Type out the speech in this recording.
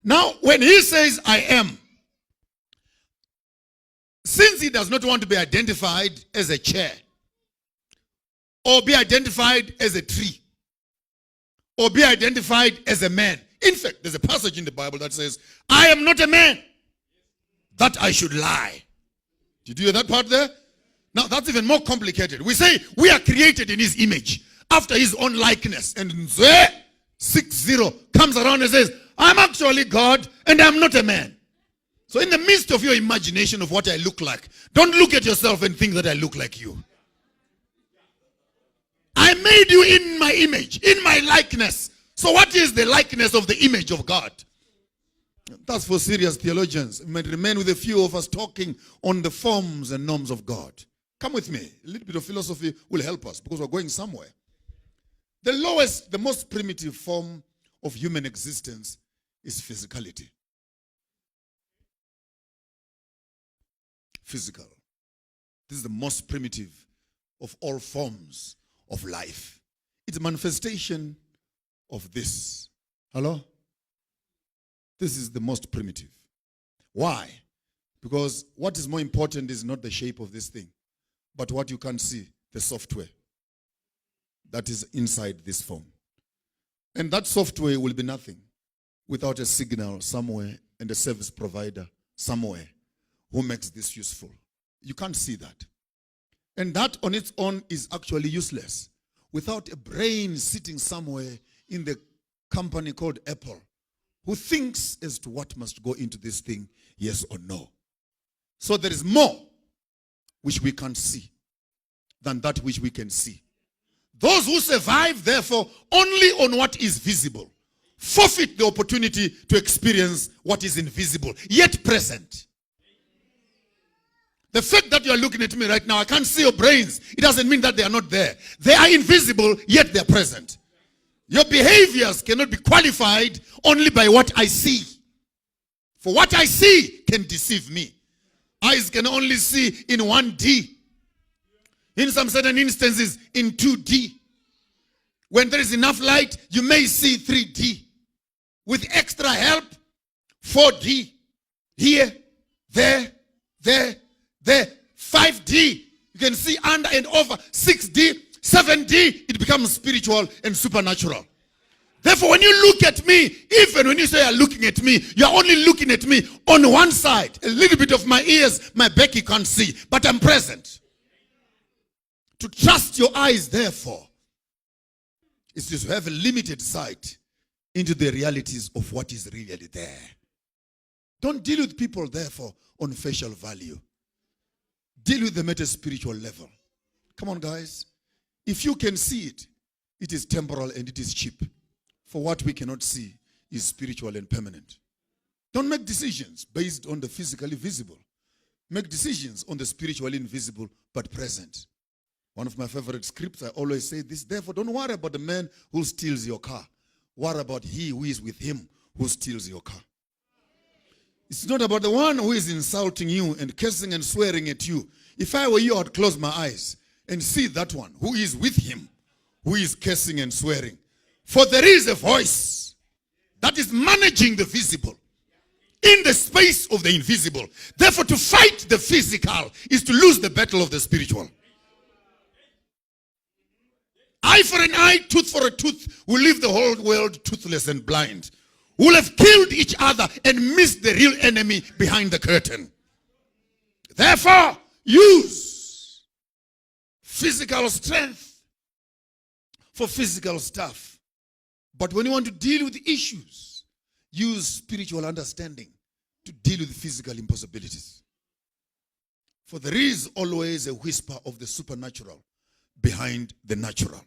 Now, when he says, I am, since he does not want to be identified as a chair, or be identified as a tree, or be identified as a man. In fact, there's a passage in the Bible that says, I am not a man, that I should lie. Did you hear that part there? Now, that's even more complicated. We say we are created in his image, after his own likeness. And 6-0 comes around and says, I'm actually God, and I'm not a man. So in the midst of your imagination of what I look like, don't look at yourself and think that I look like you. I made you in my image, in my likeness. So what is the likeness of the image of God? That's for serious theologians. It might remain with a few of us talking on the forms and norms of God. Come with me. A little bit of philosophy will help us because we're going somewhere. The lowest, the most primitive form of human existence is physicality. Physical. This is the most primitive of all forms of life. It's a manifestation of this. Hello? This is the most primitive. Why? Because what is more important is not the shape of this thing, but what you can see, the software that is inside this phone. And that software will be nothing without a signal somewhere and a service provider somewhere who makes this useful. You can't see that. And that on its own is actually useless without a brain sitting somewhere in the company called Apple who thinks as to what must go into this thing, yes or no. So there is more which we can't see than that which we can see. Those who survive, therefore, only on what is visible, forfeit the opportunity to experience what is invisible, yet present. The fact that you are looking at me right now, I can't see your brains. It doesn't mean that they are not there. They are invisible, yet they are present. Your behaviors cannot be qualified only by what I see. For what I see can deceive me. Eyes can only see in 1D. In some certain instances, in 2D. When there is enough light, you may see 3D. With extra help, 4D. Here, there, 5D. You can see under and over. 6D, 7D. It becomes spiritual and supernatural. Therefore, when you look at me, even when you say you're looking at me, you're only looking at me on one side. A little bit of my ears, my back you can't see. But I'm present. To trust your eyes, therefore, is to have a limited sight into the realities of what is really there. Don't deal with people, therefore, on facial value. Deal with them at a spiritual level. Come on, guys. If you can see it, it is temporal and it is cheap. For what we cannot see is spiritual and permanent. Don't make decisions based on the physically visible. Make decisions on the spiritually invisible but present. One of my favorite scripts, I always say this, therefore don't worry about the man who steals your car. Worry about he who is with him who steals your car. It's not about the one who is insulting you and cursing and swearing at you. If I were you, I'd close my eyes and see that one who is with him, who is cursing and swearing. For there is a voice that is managing the visible in the space of the invisible. Therefore, to fight the physical is to lose the battle of the spiritual. Eye for an eye, tooth for a tooth will leave the whole world toothless and blind. Will have killed each other and missed the real enemy behind the curtain. Therefore, use physical strength for physical stuff. But when you want to deal with issues, use spiritual understanding to deal with physical impossibilities. For there is always a whisper of the supernatural behind the natural.